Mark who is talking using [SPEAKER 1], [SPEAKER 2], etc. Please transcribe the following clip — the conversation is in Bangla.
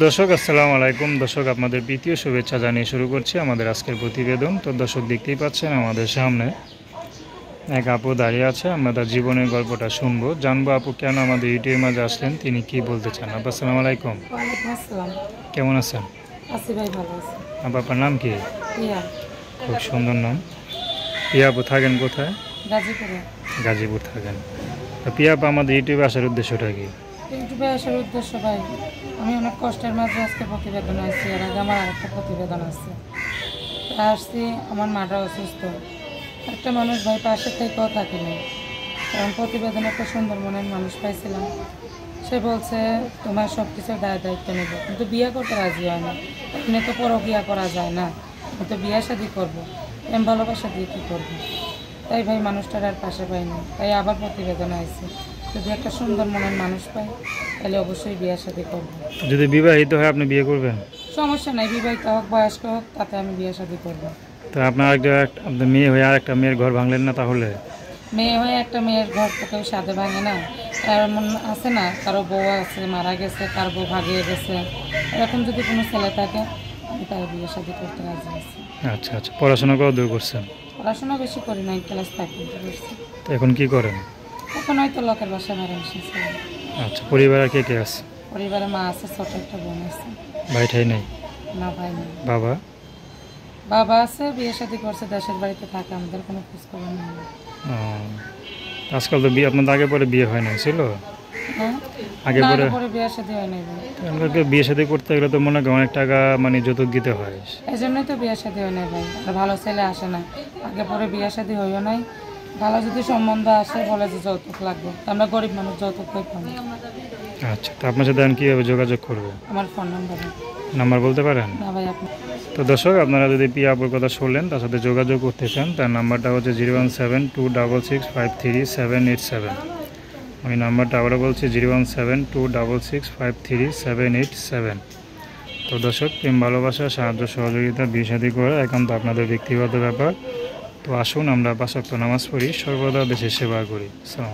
[SPEAKER 1] दर्शक আসসালামু আলাইকুম। দর্শক আপনাদের প্রীতীয় শুভেচ্ছা জানিয়ে শুরু করছি আমাদের আজকের প্রতিবেদন। তো দর্শক দেখতেই পাচ্ছেন আমাদের সামনে এক আপু দাঁড়িয়ে আছে। আমরা তার জীবনের গল্পটা শুনবো, জানবো আপু কেন আমাদের ইউটিউবের মাঝে আসলেন, তিনি কি বলতে চান। আপু আসসালামু আলাইকুম।
[SPEAKER 2] ওয়ালাইকুম আসসালাম।
[SPEAKER 1] কেমন আছেন?
[SPEAKER 2] আছি ভাই, ভালো আছি।
[SPEAKER 1] আপু আপনার নাম কি?
[SPEAKER 2] প্রিয়া।
[SPEAKER 1] খুব সুন্দর নাম। প্রিয়া আপু থাকেন কোথায়?
[SPEAKER 2] গাজীপুরে।
[SPEAKER 1] গাজীপুর থাকেন। তো প্রিয়া আপু আমাদের ইউটিউবে আসার উদ্দেশ্যটা কি?
[SPEAKER 2] ইউটিউবে আসার উদ্দেশ্য ভাই, আমি অনেক কষ্টের মাঝে আজকে প্রতিবেদন আসছি। এর আগে আমার আরেকটা প্রতিবেদন আছে, তা আসছি। আমার মাটা অসুস্থ। একটা মানুষ ভাই পাশে থেকেও থাকিনি, কারণ প্রতিবেদনে একটা সুন্দর মনের মানুষ পাইছিলাম। সে বলছে তোমার সব কিছুর দায়িত্ব নেব, কিন্তু বিয়ে করতে রাজি হয় না। এমনি তো পরকিয়া করা যায় না, আমি তো বিয়ে শাদি করবো, প্রেম ভালোবাসা দিয়ে কী করবো। তাই ভাই মানুষটার আর পাশে পাইনি, তাই আবার প্রতিবেদন আইছে। যদি একটা সুন্দর মনের মানুষ পাই তাহলে অবশ্যই বিয়ে শাদি করবো।
[SPEAKER 1] যদি বিবাহিত হয় আপনি বিয়ে করবেন?
[SPEAKER 2] সমস্যা নাই, বিবাহিত হোক বয়স্ক হোক, তাতে আমি বিয়ে শাদি করবো।
[SPEAKER 1] তো আপনার আপনার মেয়ে হয়ে আর একটা মেয়ের ঘর ভাঙলেন না তাহলে?
[SPEAKER 2] মেয়ে হয়ে একটা মেয়ের ঘর তো কেউ সাথে ভাঙে না। এমন আছে না, কারো বউ আছে মারা গেছে, কার বউ ভাগিয়ে গেছে, এরকম যদি কোনো ছেলে থাকে আমি তার বিয়ে শাদি করতে রাজি আছি।
[SPEAKER 1] আচ্ছা আচ্ছা, পড়াশোনা কত দূর করছেন?
[SPEAKER 2] পড়াশোনা বেশি করি নাই, ক্লাস 5 পর্যন্ত করছি।
[SPEAKER 1] তো এখন কি করেন?
[SPEAKER 2] এখন হয়তো লোকের বাসা ভাড়া এসেছে।
[SPEAKER 1] আচ্ছা, পরিবারে কে কে আছে?
[SPEAKER 2] পরিবারে মা আছে, ছোট একটা বোন আছে।
[SPEAKER 1] ভাই ঠাই নেই?
[SPEAKER 2] না ভাই নেই।
[SPEAKER 1] বাবা?
[SPEAKER 2] বাবা আছে, বিয়ে শাদি করছে, দেশের বাড়িতে থাকে, আমাদের কোনো খোঁজখবর নেই।
[SPEAKER 1] ও, আজকাল তো বিয়ে আপনার আগে পরে বিয়ে হয় না ছিল?
[SPEAKER 2] হ্যাঁ,
[SPEAKER 1] আগে
[SPEAKER 2] না,
[SPEAKER 1] পরে
[SPEAKER 2] আগে পরে বিয়ে শাদি হয় নাই ভাই।
[SPEAKER 1] আমাকে বিয়ে শাদী করতে গেলে তো মনে করেন অনেক টাকা মানে যৌতুক দিতে হয়।
[SPEAKER 2] এই জন্যই তো বিয়ে শাদি হয় নাই ভাই, আর ভালো ছেলে আসে না। আগে পরে বিয়ে শাদি হইও নাই, ভালো যদি সম্বন্ধ আসে বলে যে যৌতুক লাগবে, তো আমরা গরিব মানুষ, যৌতুক কই পাবো।
[SPEAKER 1] আচ্ছা, তো আপনার সাথে এখন কীভাবে যোগাযোগ করবে?
[SPEAKER 2] আমার ফোন নাম্বার
[SPEAKER 1] নাম্বার বলতে পারেন?
[SPEAKER 2] না ভাই, আপনি।
[SPEAKER 1] তো দর্শক আপনারা যদি পিয়া আপুর কথা শুনলেন, তার সাথে যোগাযোগ করতে চান, তার নাম্বারটা হচ্ছে 01726653787। আমি নাম্বারটা আবারও বলছি 01726653787। তো দর্শক, প্রেম ভালোবাসা সাহায্য সহযোগিতা বিয়ে শাদী করা একান্ত আপনাদের ব্যক্তিগত ব্যাপার। তো আসুন আমরা 5 ওয়াক্ত নামাজ পড়ি, সর্বদা দেশের সেবা করি। আসসালামু আলাইকুম।